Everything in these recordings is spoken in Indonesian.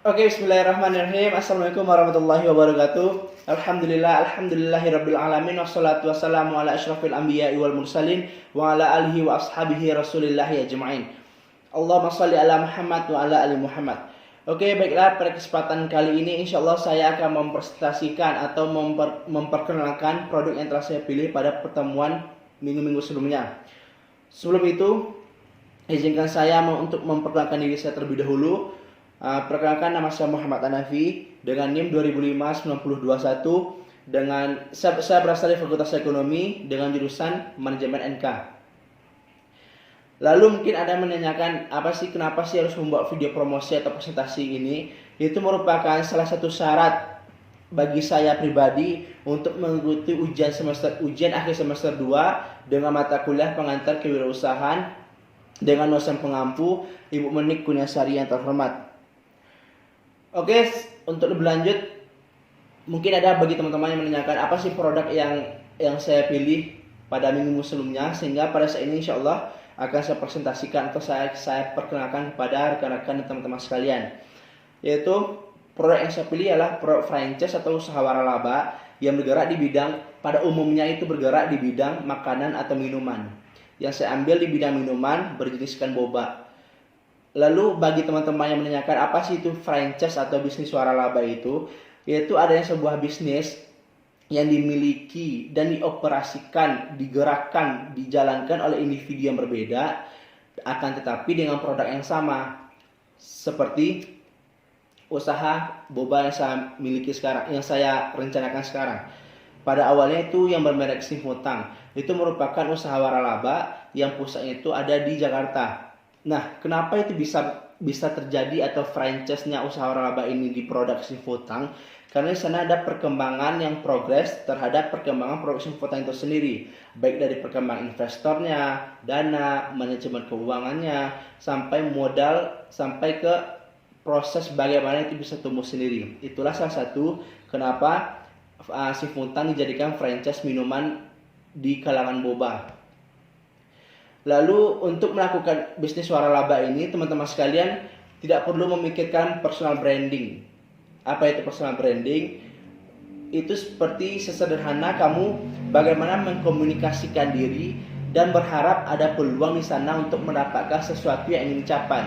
Oke, bismillahirrahmanirrahim. Assalamualaikum warahmatullahi wabarakatuh. Alhamdulillahirabbil alamin wassalatu wassalamu ala asyrafil anbiya'i wal mursalin wa ala alihi wa ashabihi rasulillahi ajma'in. Allahumma shalli ala Muhammad wa ala ali Muhammad. Oke, baiklah, pada kesempatan kali ini insyaallah saya akan mempresentasikan atau memperkenalkan produk yang telah saya pilih pada pertemuan minggu-minggu sebelumnya. Sebelum itu, izinkan saya untuk memperkenalkan diri saya terlebih dahulu. Perkenalkan, nama saya Muhammad Hanafi dengan NIM 2005-9021 dengan saya berasal dari Fakultas Ekonomi dengan jurusan Manajemen NK. Lalu mungkin ada yang menanyakan kenapa sih harus membuat video promosi atau presentasi ini? Itu merupakan salah satu syarat bagi saya pribadi untuk mengikuti ujian akhir semester 2 dengan mata kuliah pengantar kewirausahaan dengan dosen pengampu Ibu Menik Kunyasari yang terhormat. Oke, untuk lebih lanjut, mungkin ada bagi teman-teman yang menanyakan apa sih produk yang saya pilih pada minggu sebelumnya, sehingga pada saat ini insya Allah akan saya presentasikan atau saya perkenalkan kepada rekan-rekan dan teman-teman sekalian. Yaitu produk yang saya pilih adalah produk franchise atau usaha waralaba yang bergerak di bidang, pada umumnya itu bergerak di bidang makanan atau minuman. Yang saya ambil di bidang minuman berjeniskan boba. Lalu bagi teman-teman yang menanyakan apa sih itu franchise atau bisnis waralaba itu, yaitu adanya sebuah bisnis yang dimiliki dan dioperasikan, digerakkan, dijalankan oleh individu yang berbeda, akan tetapi dengan produk yang sama. Seperti usaha boba yang saya miliki sekarang, yang saya rencanakan sekarang. Pada awalnya itu yang bermerek Simfutang, itu merupakan usaha waralaba yang pusatnya itu ada di Jakarta. Nah, kenapa itu bisa terjadi atau franchise-nya usaha waralaba ini di produk Simfutang? Karena di sana ada perkembangan yang progres terhadap perkembangan produk Simfutang itu sendiri, baik dari perkembangan investornya, dana, manajemen keuangannya, sampai modal, sampai ke proses bagaimana itu bisa tumbuh sendiri. Itulah salah satu kenapa Simfutang dijadikan franchise minuman di kalangan boba. Lalu untuk melakukan bisnis waralaba ini, teman-teman sekalian tidak perlu memikirkan personal branding. Apa itu personal branding? Itu seperti sesederhana kamu bagaimana mengkomunikasikan diri dan berharap ada peluang di sana untuk mendapatkan sesuatu yang ingin dicapai.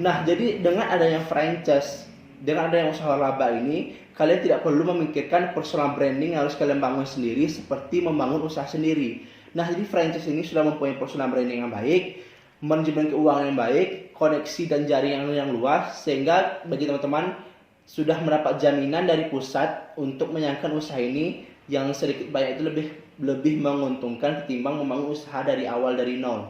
Nah, jadi dengan adanya franchise, dengan adanya usaha waralaba ini, kalian tidak perlu memikirkan personal branding yang harus kalian bangun sendiri seperti membangun usaha sendiri. Nah, jadi franchise ini sudah mempunyai personal branding yang baik, manajemen keuangan yang baik, koneksi dan jaringan yang luas, sehingga bagi teman-teman sudah mendapat jaminan dari pusat untuk menyangkan usaha ini yang sedikit banyak itu lebih menguntungkan ketimbang membangun usaha dari awal dari nol.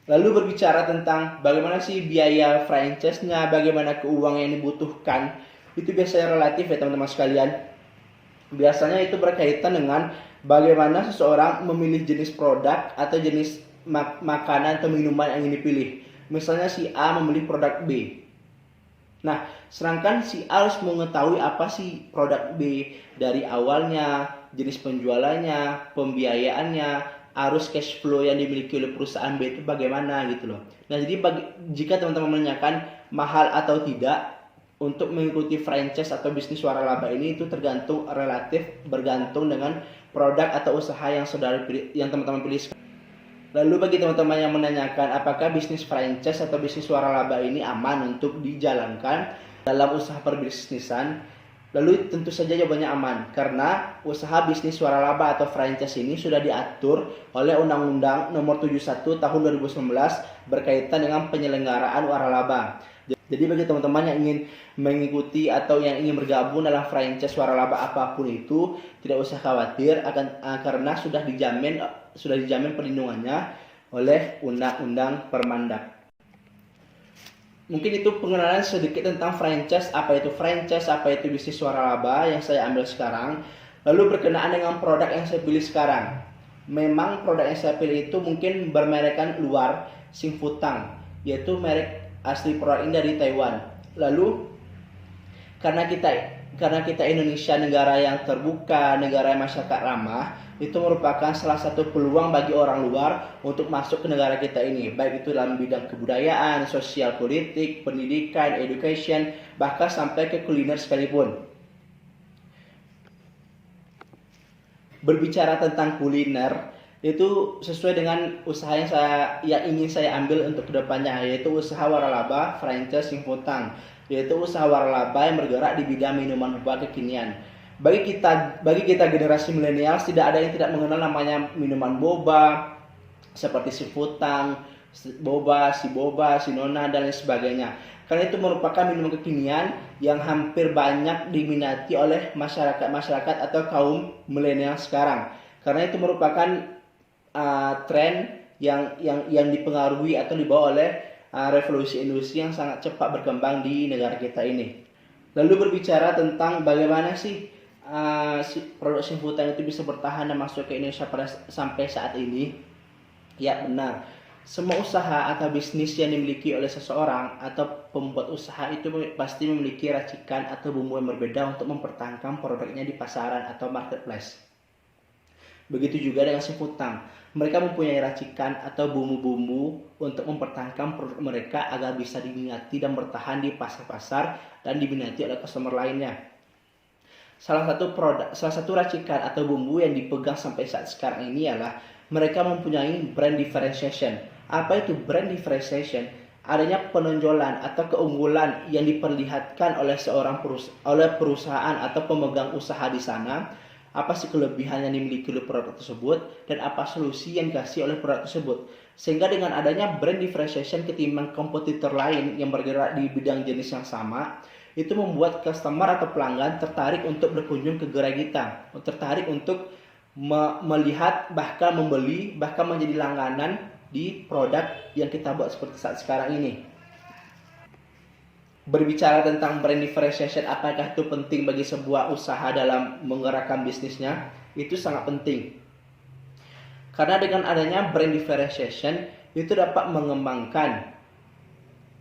Lalu berbicara tentang bagaimana sih biaya franchise-nya, bagaimana keuangan yang dibutuhkan, itu biasanya relatif ya teman-teman sekalian. Biasanya itu berkaitan dengan bagaimana seseorang memilih jenis produk atau jenis makanan atau minuman yang ingin dipilih. Misalnya si A memilih produk B. Nah, sedangkan si A harus mengetahui apa sih produk B dari awalnya, jenis penjualannya, pembiayaannya, arus cash flow yang dimiliki oleh perusahaan B itu bagaimana gitu loh. Nah, jadi jika teman-teman menanyakan mahal atau tidak, untuk mengikuti franchise atau bisnis waralaba ini itu bergantung dengan produk atau usaha yang teman-teman pilih. Lalu bagi teman-teman yang menanyakan apakah bisnis franchise atau bisnis waralaba ini aman untuk dijalankan dalam usaha perbisnisan, lalu tentu saja jawabannya aman, karena usaha bisnis waralaba atau franchise ini sudah diatur oleh Undang-Undang Nomor 71 Tahun 2019 berkaitan dengan penyelenggaraan waralaba. Jadi bagi teman-teman yang ingin mengikuti atau yang ingin bergabung dalam franchise waralaba apapun itu, tidak usah khawatir karena sudah dijamin perlindungannya oleh Undang-Undang Permendak. Mungkin itu pengenalan sedikit tentang franchise, apa itu bisnis waralaba yang saya ambil sekarang. Lalu berkenaan dengan produk yang saya pilih sekarang. Memang produk yang saya pilih itu mungkin bermerekkan luar Simfutang, yaitu merek asli produk ini dari Taiwan. Lalu karena kita karena kita Indonesia negara yang terbuka, negara yang masyarakat ramah, itu merupakan salah satu peluang bagi orang luar untuk masuk ke negara kita ini, baik itu dalam bidang kebudayaan, sosial politik, pendidikan, education, bahkan sampai ke kuliner sekalipun. Berbicara tentang kuliner, itu sesuai dengan usaha yang ingin saya ambil untuk kedepannya, yaitu usaha waralaba franchise Simputang, yaitu usaha waralaba yang bergerak di bidang minuman boba kekinian. Bagi kita generasi milenial, tidak ada yang tidak mengenal namanya minuman boba seperti Simputang, boba, si nona dan lain sebagainya. Karena itu merupakan minuman kekinian yang hampir banyak diminati oleh masyarakat atau kaum milenial sekarang. Karena itu merupakan tren yang dipengaruhi atau dibawa oleh revolusi industri yang sangat cepat berkembang di negara kita ini. Lalu berbicara tentang bagaimana sih produk Simputang itu bisa bertahan dan masuk ke Indonesia sampai saat ini. Ya benar, semua usaha atau bisnis yang dimiliki oleh seseorang atau pembuat usaha itu pasti memiliki racikan atau bumbu yang berbeda untuk mempertahankan produknya di pasaran atau marketplace. Begitu juga dengan Simputang, mereka mempunyai racikan atau bumbu-bumbu untuk mempertahankan produk mereka agar bisa diminati dan bertahan di pasar-pasar dan diminati oleh customer lainnya. Salah satu racikan atau bumbu yang dipegang sampai saat sekarang ini adalah mereka mempunyai brand differentiation. Apa itu brand differentiation? Adanya penonjolan atau keunggulan yang diperlihatkan oleh perusahaan atau pemegang usaha di sana. Apa sih kelebihan yang dimiliki oleh produk tersebut dan apa solusi yang dikasih oleh produk tersebut. Sehingga dengan adanya brand differentiation ketimbang kompetitor lain yang bergerak di bidang jenis yang sama, itu membuat customer atau pelanggan tertarik untuk berkunjung ke gerai kita, tertarik untuk melihat, bahkan membeli, bahkan menjadi langganan di produk yang kita buat seperti saat sekarang ini. Berbicara tentang brand differentiation, apakah itu penting bagi sebuah usaha dalam menggerakkan bisnisnya? Itu sangat penting. Karena dengan adanya brand differentiation, itu dapat mengembangkan,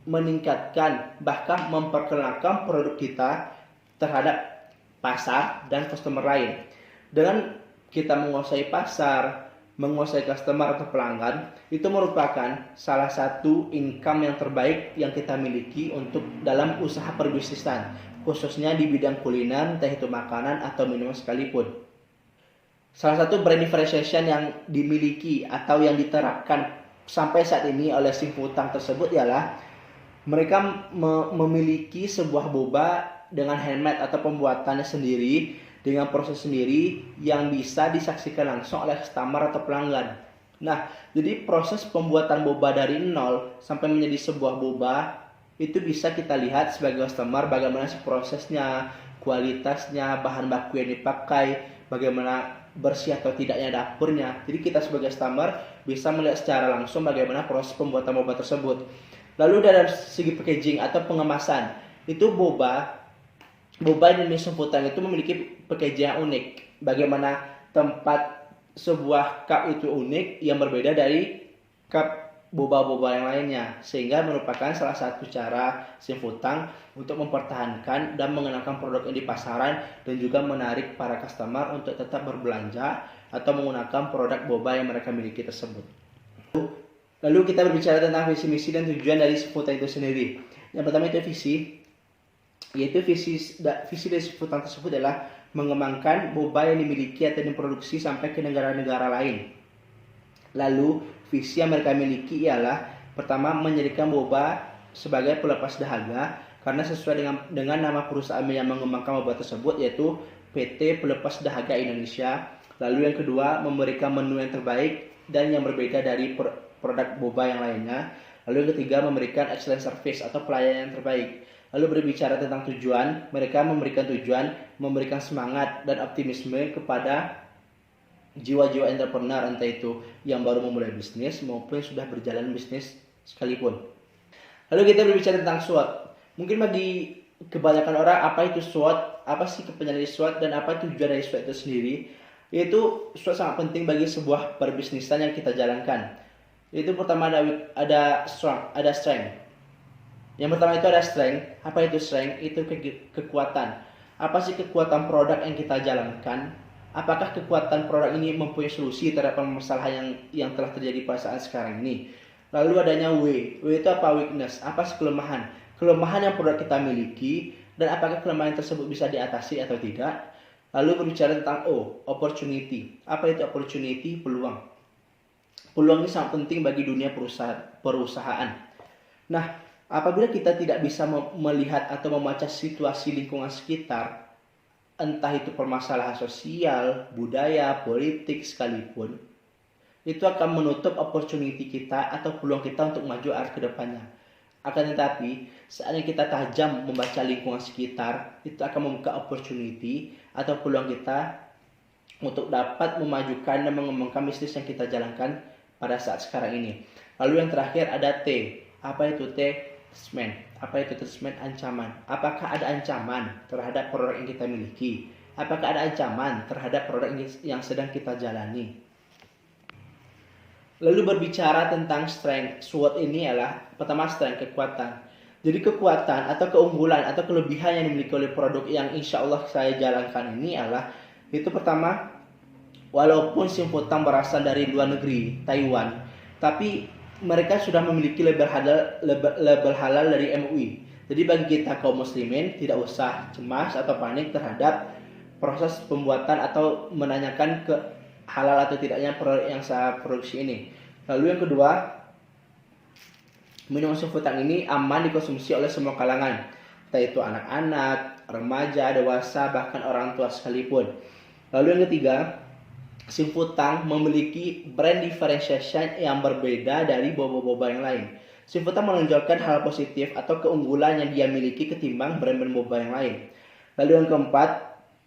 meningkatkan, bahkan memperkenalkan produk kita terhadap pasar dan customer lain. Dengan kita menguasai pasar, menguasai customer atau pelanggan, itu merupakan salah satu income yang terbaik yang kita miliki untuk dalam usaha perbisnisan, khususnya di bidang kuliner, entah itu makanan atau minuman sekalipun. Salah satu brand differentiation yang dimiliki atau yang diterapkan sampai saat ini oleh Simputang tersebut ialah mereka memiliki sebuah boba dengan handmade atau pembuatannya sendiri, dengan proses sendiri yang bisa disaksikan langsung oleh customer atau pelanggan. Nah, jadi proses pembuatan boba dari nol sampai menjadi sebuah boba itu bisa kita lihat sebagai customer bagaimana prosesnya, kualitasnya, bahan baku yang dipakai, bagaimana bersih atau tidaknya dapurnya. Jadi kita sebagai customer bisa melihat secara langsung bagaimana proses pembuatan boba tersebut. Lalu dari segi packaging atau pengemasan, itu boba Indonesia Simputang itu memiliki packaging yang unik. Bagaimana tempat sebuah cup itu unik yang berbeda dari cup boba-boba yang lainnya, sehingga merupakan salah satu cara Simputang untuk mempertahankan dan mengenalkan produknya di pasaran dan juga menarik para customer untuk tetap berbelanja atau menggunakan produk boba yang mereka miliki tersebut. Lalu kita berbicara tentang visi misi dan tujuan dari Simputang itu sendiri. Yang pertama itu visi dari Simputang tersebut adalah mengembangkan boba yang dimiliki atau diproduksi sampai ke negara-negara lain. Lalu visi yang mereka miliki ialah pertama menjadikan boba sebagai pelepas dahaga, karena sesuai dengan nama perusahaan yang mengembangkan boba tersebut, yaitu PT Pelepas Dahaga Indonesia. Lalu yang kedua, memberikan menu yang terbaik dan yang berbeda dari produk boba yang lainnya. Lalu yang ketiga, memberikan excellent service atau pelayanan yang terbaik. Lalu berbicara tentang tujuan, mereka memberikan tujuan, memberikan semangat dan optimisme kepada jiwa-jiwa entrepreneur, entah itu yang baru memulai bisnis maupun yang sudah berjalan bisnis sekalipun. Lalu kita berbicara tentang SWOT. Mungkin bagi kebanyakan orang, apa itu SWOT, apa sih kepentingan dari SWOT, dan apa tujuan dari SWOT itu sendiri. Yaitu SWOT sangat penting bagi sebuah perbisnisan yang kita jalankan. Itu pertama ada strength. Yang pertama itu ada strength. Apa itu strength? Itu kekuatan. Apa sih kekuatan produk yang kita jalankan? Apakah kekuatan produk ini mempunyai solusi terhadap permasalahan yang telah terjadi pada saat sekarang ini? Lalu adanya W. W itu apa? Weakness. Apa sih kelemahan? Kelemahan yang produk kita miliki dan apakah kelemahan tersebut bisa diatasi atau tidak? Lalu berbicara tentang O, opportunity. Apa itu opportunity? Peluang. Peluang ini sangat penting bagi dunia perusahaan. Nah, apabila kita tidak bisa melihat atau membaca situasi lingkungan sekitar, entah itu permasalahan sosial, budaya, politik sekalipun, itu akan menutup opportunity kita atau peluang kita untuk maju arah ke depannya. Akan tetapi, saatnya kita tajam membaca lingkungan sekitar, itu akan membuka opportunity atau peluang kita untuk dapat memajukan dan mengembangkan bisnis yang kita jalankan pada saat sekarang ini. Lalu yang terakhir ada T. Apa itu T? Threat. Apa itu threat? Ancaman. Apakah ada ancaman terhadap produk yang kita miliki? Apakah ada ancaman terhadap produk yang sedang kita jalani? Lalu berbicara tentang strength. SWOT ini adalah pertama strength, kekuatan. Jadi kekuatan atau keunggulan atau kelebihan yang dimiliki oleh produk yang insya Allah saya jalankan ini adalah itu pertama, walaupun Simfutang berasal dari luar negeri, Taiwan, tapi mereka sudah memiliki label halal dari MUI. Jadi bagi kita kaum muslimin tidak usah cemas atau panik terhadap proses pembuatan atau menanyakan ke halal atau tidaknya produk yang saya produksi ini. Lalu yang kedua, minuman Simfutang ini aman dikonsumsi oleh semua kalangan, entah itu anak-anak, remaja, dewasa, bahkan orang tua sekalipun. Lalu yang ketiga, Simfutang memiliki brand differentiation yang berbeda dari boba-boba yang lain. Simfutang menonjolkan hal positif atau keunggulan yang dia miliki ketimbang brand-brand boba yang lain. Lalu yang keempat,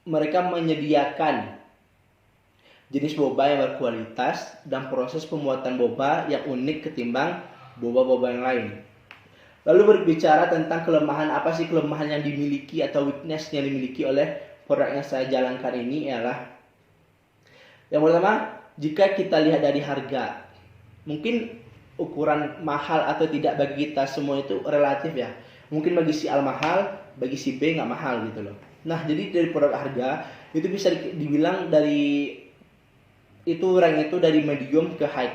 mereka menyediakan jenis boba yang berkualitas dan proses pembuatan boba yang unik ketimbang boba-boba yang lain. Lalu berbicara tentang kelemahan, apa sih kelemahan yang dimiliki atau weakness yang dimiliki oleh produk yang saya jalankan ini adalah yang pertama, jika kita lihat dari harga, mungkin ukuran mahal atau tidak bagi kita semua itu relatif ya. Mungkin bagi si A mahal, bagi si B nggak mahal gitu loh. Nah, jadi dari produk harga itu bisa dibilang dari itu rank itu dari medium ke high.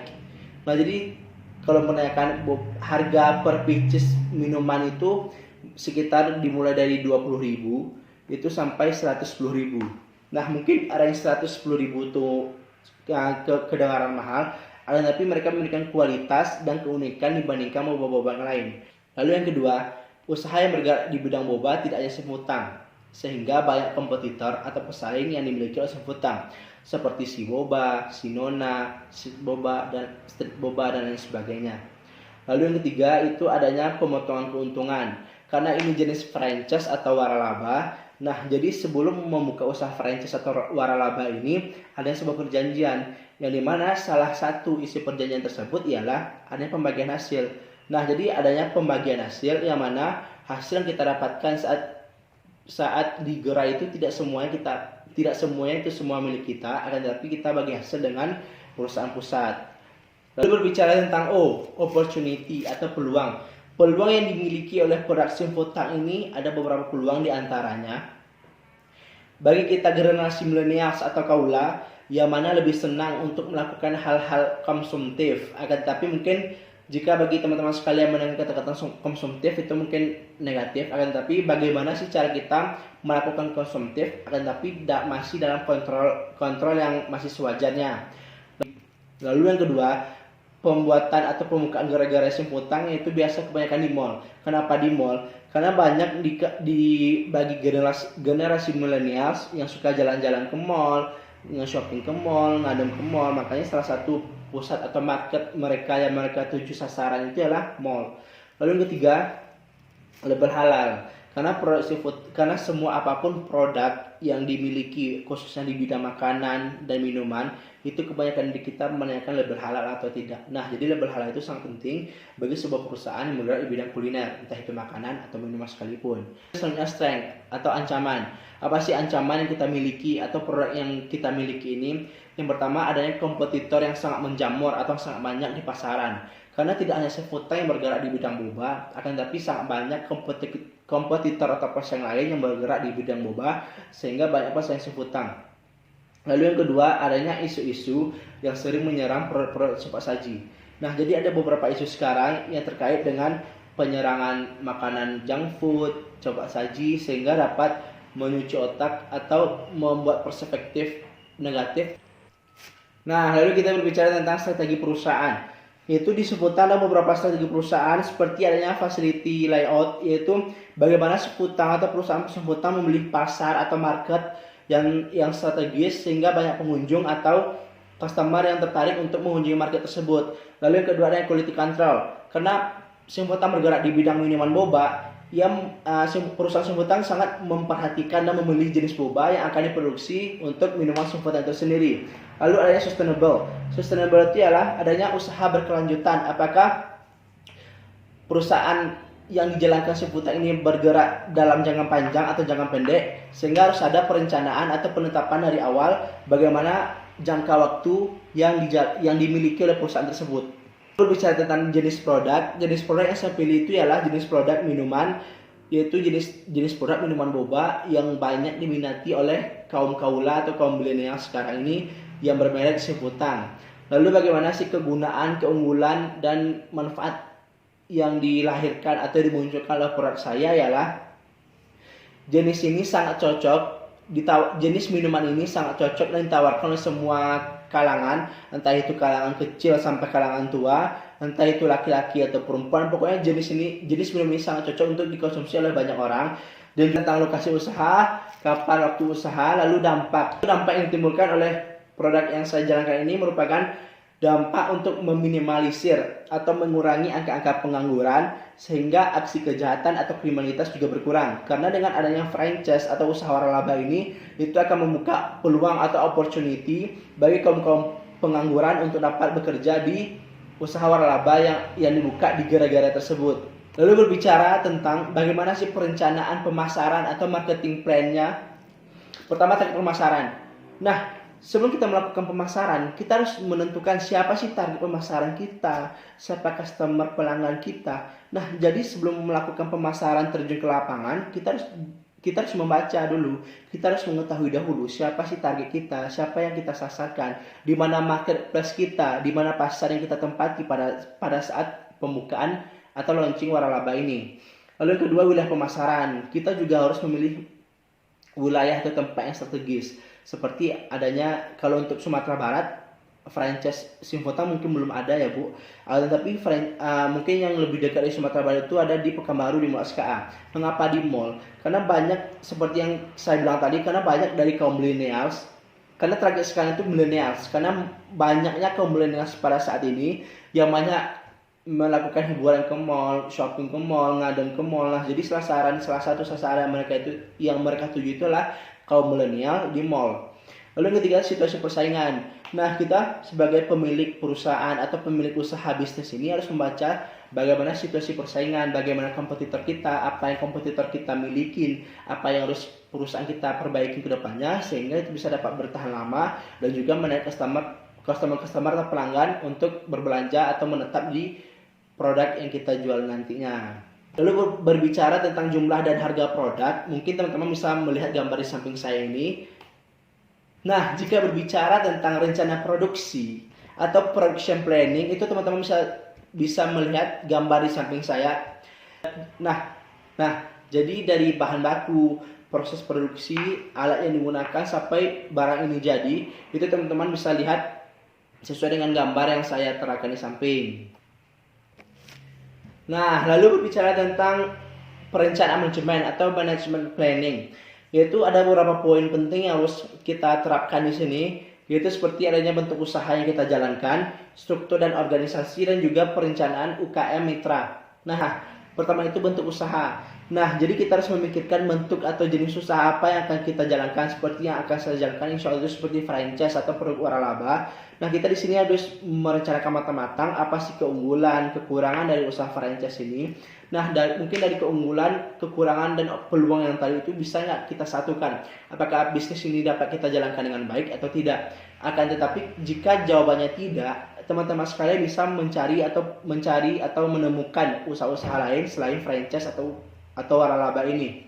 Nah, jadi kalau menanyakan harga per pieces minuman itu sekitar dimulai dari 20.000 itu sampai 110.000. Nah, mungkin range 110.000 itu kedengaran mahal, tapi mereka memberikan kualitas dan keunikan dibandingkan boba-boba yang lain. Lalu yang kedua, usaha yang bergerak di bidang boba tidak hanya Simfutang, sehingga banyak kompetitor atau pesaing yang dimiliki oleh Simfutang, seperti si Boba, si Nona, si Boba, dan Street Boba, dan lain sebagainya. Lalu yang ketiga itu adanya pemotongan keuntungan. Karena ini jenis franchise atau waralaba, nah jadi sebelum membuka usaha franchise atau waralaba ini ada sebuah perjanjian yang dimana salah satu isi perjanjian tersebut ialah adanya pembagian hasil. Nah jadi adanya pembagian hasil yang mana hasil yang kita dapatkan saat digerai itu tidak semuanya itu semua milik kita, akan tetapi kita bagi hasil dengan perusahaan pusat. Lalu berbicara tentang opportunity atau peluang. Peluang yang dimiliki oleh produk Simfutang ini ada beberapa peluang diantaranya. Bagi kita generasi milenials atau kaula yang mana lebih senang untuk melakukan hal-hal konsumtif, akan tetapi mungkin jika bagi teman-teman sekalian mendengar kata-kata konsumtif itu mungkin negatif, akan tetapi bagaimana sih cara kita melakukan konsumtif akan tetapi masih dalam kontrol yang masih sewajarnya. Lalu yang kedua, pembuatan atau pembukaan gara-gara Simfutang itu biasa kebanyakan di mall. Kenapa di mall? Karena banyak bagi generasi milenials yang suka jalan-jalan ke mall, nge-shopping ke mall, ngadem ke mall. Makanya salah satu pusat atau market mereka yang mereka tuju sasaran itu adalah mall. Lalu yang ketiga, label halal. Karena semua apapun produk yang dimiliki khususnya di bidang makanan dan minuman itu kebanyakan di kita menanyakan label halal atau tidak. Nah, jadi label halal itu sangat penting bagi sebuah perusahaan yang bergerak di bidang kuliner, entah itu makanan atau minuman sekalipun. Selanjutnya strength atau ancaman. Apa sih ancaman yang kita miliki atau produk yang kita miliki ini? Yang pertama adanya kompetitor yang sangat menjamur atau sangat banyak di pasaran. Karena tidak hanya Simfutang yang bergerak di bidang boba, akan tetapi sangat banyak kompetitor atau pesaing lain yang bergerak di bidang boba sehingga banyak pesaing simputan. Lalu yang kedua, adanya isu-isu yang sering menyerang produk-produk cepat saji. Nah, jadi ada beberapa isu sekarang yang terkait dengan penyerangan makanan junk food, cepat saji sehingga dapat menyuci otak atau membuat perspektif negatif. Nah, lalu kita berbicara tentang strategi perusahaan. Yaitu disebutkan ada beberapa strategi perusahaan seperti adanya facility layout, yaitu bagaimana seputang atau perusahaan seputang memilih pasar atau market yang strategis sehingga banyak pengunjung atau customer yang tertarik untuk mengunjungi market tersebut. Lalu yang kedua ada quality control. Karena Simputang bergerak di bidang minuman boba, perusahaan Simputang sangat memperhatikan dan memilih jenis boba yang akan diproduksi untuk minuman Simputang itu sendiri. Lalu adanya sustainable. Sustainable itu ialah adanya usaha berkelanjutan. Apakah perusahaan yang dijalankan Simputang ini bergerak dalam jangka panjang atau jangka pendek, sehingga harus ada perencanaan atau penetapan dari awal bagaimana jangka waktu yang dimiliki oleh perusahaan tersebut. Berbicara tentang jenis produk yang saya pilih itu ialah jenis produk minuman, yaitu jenis produk minuman boba yang banyak diminati oleh kaum kaula atau kaum milenial sekarang ini yang bermerek Simputang. Lalu bagaimana sih kegunaan, keunggulan dan manfaat yang dilahirkan atau dimunculkan oleh produk saya ialah jenis minuman ini sangat cocok dan ditawarkan oleh semua kalangan, entah itu kalangan kecil sampai kalangan tua, entah itu laki-laki atau perempuan. Pokoknya jenis minum ini sangat cocok untuk dikonsumsi oleh banyak orang. Dan tentang lokasi usaha, kapan waktu usaha, lalu dampak yang ditimbulkan oleh produk yang saya jalankan ini merupakan dampak untuk meminimalisir atau mengurangi angka-angka pengangguran sehingga aksi kejahatan atau kriminalitas juga berkurang. Karena dengan adanya franchise atau usaha waralaba ini, itu akan membuka peluang atau opportunity bagi kaum pengangguran untuk dapat bekerja di usaha waralaba yang dibuka di gara-gara tersebut. Lalu berbicara tentang bagaimana sih perencanaan pemasaran atau marketing plan-nya. Pertama, target pemasaran. Nah, sebelum kita melakukan pemasaran, kita harus menentukan siapa sih target pemasaran kita, siapa customer pelanggan kita. Nah, jadi sebelum melakukan pemasaran terjun ke lapangan, kita harus membaca dulu. Kita harus mengetahui dahulu siapa sih target kita, siapa yang kita sasarkan, di mana marketplace kita, di mana pasar yang kita tempati pada saat pembukaan atau launching waralaba ini. Lalu yang kedua, wilayah pemasaran. Kita juga harus memilih wilayah atau tempat yang strategis. Seperti adanya, kalau untuk Sumatera Barat, franchise Simputang mungkin belum ada ya Bu. Tetapi mungkin yang lebih dekat di Sumatera Barat itu ada di Pekanbaru di Mall SKA. Mengapa di mall? Karena banyak, seperti yang saya bilang tadi, karena banyak dari kaum millennials. Karena target sekarang itu millennials. Karena banyaknya kaum millennials pada saat ini yang banyak melakukan hiburan ke mall, shopping ke mall, ngadem ke mall. Nah, jadi salah satu sasaran mereka itu yang mereka tuju itulah kaum milenial di mall. Lalu yang ketiga, situasi persaingan. Nah, kita sebagai pemilik perusahaan atau pemilik usaha bisnis ini harus membaca bagaimana situasi persaingan, bagaimana kompetitor kita, apa yang kompetitor kita miliki, apa yang harus perusahaan kita perbaiki ke depannya sehingga itu bisa dapat bertahan lama dan juga menarik customer atau pelanggan untuk berbelanja atau menetap di produk yang kita jual nantinya. Lalu berbicara tentang jumlah dan harga produk, mungkin teman-teman bisa melihat gambar di samping saya ini. Nah, jika berbicara tentang rencana produksi atau production planning, itu teman-teman bisa melihat gambar di samping saya. Nah, jadi dari bahan baku, proses produksi, alat yang digunakan sampai barang ini jadi, itu teman-teman bisa lihat sesuai dengan gambar yang saya terapkan di samping. Nah, lalu berbicara tentang perencanaan manajemen atau management planning, yaitu ada beberapa poin penting yang harus kita terapkan di sini, yaitu seperti adanya bentuk usaha yang kita jalankan, struktur dan organisasi, dan juga perencanaan UKM mitra. Nah, pertama itu bentuk usaha. Nah, jadi kita harus memikirkan bentuk atau jenis usaha apa yang akan kita jalankan. Seperti yang akan saya jalankan, insya Allah itu seperti franchise atau produk waralaba. Nah, kita di sini harus merencanakan matang-matang apa sih keunggulan, kekurangan dari usaha franchise ini. Nah, mungkin dari keunggulan, kekurangan, dan peluang yang tadi itu bisa nggak kita satukan. Apakah bisnis ini dapat kita jalankan dengan baik atau tidak? Akan tetapi jika jawabannya tidak, teman-teman sekalian bisa mencari atau menemukan usaha-usaha lain selain franchise atau atau waralaba ini.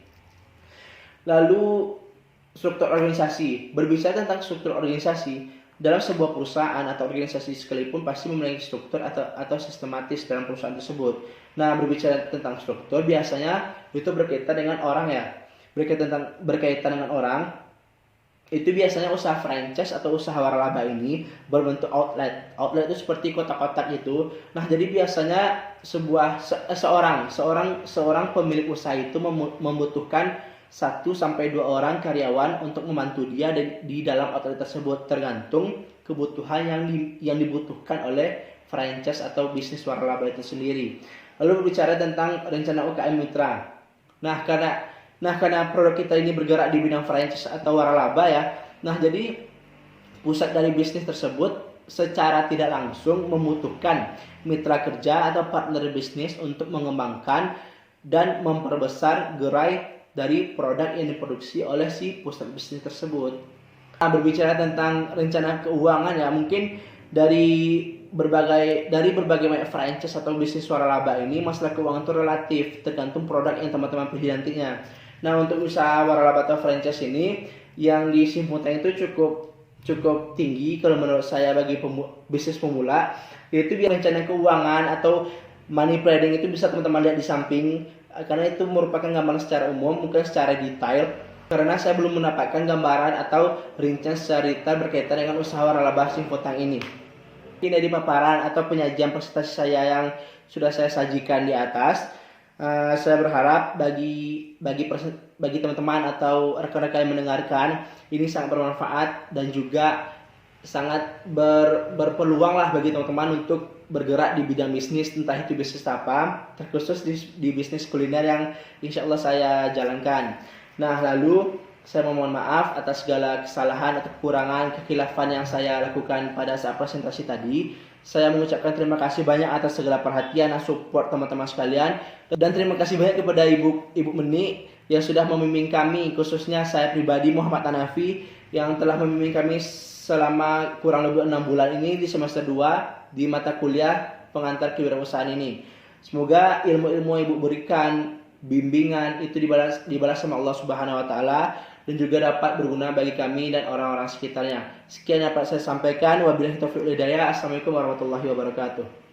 Lalu struktur organisasi. Berbicara tentang struktur organisasi, dalam sebuah perusahaan atau organisasi sekalipun pasti memiliki struktur atau sistematis dalam perusahaan tersebut. Nah, berbicara tentang struktur biasanya itu berkaitan dengan orang ya. Berkaitan dengan orang, itu biasanya usaha franchise atau usaha waralaba ini berbentuk outlet. Outlet itu seperti kotak-kotak itu. Nah, jadi biasanya seorang pemilik usaha itu membutuhkan 1 sampai 2 orang karyawan untuk membantu dia di dalam outlet tersebut, tergantung kebutuhan yang dibutuhkan oleh franchise atau bisnis waralaba itu sendiri. Lalu berbicara tentang rencana UKM Mitra. Nah, karena produk kita ini bergerak di bidang franchise atau waralaba ya. Nah, jadi pusat dari bisnis tersebut secara tidak langsung membutuhkan mitra kerja atau partner bisnis untuk mengembangkan dan memperbesar gerai dari produk yang diproduksi oleh si pusat bisnis tersebut. Nah, berbicara tentang rencana keuangan ya, mungkin dari berbagai banyak franchise atau bisnis waralaba ini masalah keuangan itu relatif, tergantung produk yang teman-teman pilih nantinya. Nah, untuk usaha waralaba atau franchise ini yang disimpukan itu cukup tinggi kalau menurut saya bagi bisnis pemula, yaitu biar rencana keuangan atau money planning itu bisa teman-teman lihat di samping, karena itu merupakan gambaran secara umum, bukan secara detail, karena saya belum mendapatkan gambaran atau rincian secara detail berkaitan dengan usaha waralaba Simpotang ini. Ini dari paparan atau penyajian presentasi saya yang sudah saya sajikan di atas. Saya berharap bagi teman-teman atau rekan-rekan yang mendengarkan ini sangat bermanfaat dan juga sangat berpeluang lah bagi teman-teman untuk bergerak di bidang bisnis, entah itu bisnis apa, terkhusus di bisnis kuliner yang insya Allah saya jalankan. Nah, lalu saya memohon maaf atas segala kesalahan atau kekurangan, kekhilafan yang saya lakukan pada saat presentasi tadi. Saya mengucapkan terima kasih banyak atas segala perhatian dan support teman-teman sekalian, dan terima kasih banyak kepada Ibu Meni yang sudah membimbing kami, khususnya saya pribadi Muhammad Hanafi yang telah membimbing kami selama kurang lebih 6 bulan ini di semester 2 di mata kuliah pengantar kewirausahaan ini. Semoga ilmu-ilmu yang Ibu berikan, bimbingan itu dibalas sama Allah Subhanahu wa taala dan juga dapat berguna bagi kami dan orang-orang sekitarnya. Sekian yang dapat saya sampaikan. Wabillahi taufiq wal hidayah. Assalamualaikum warahmatullahi wabarakatuh.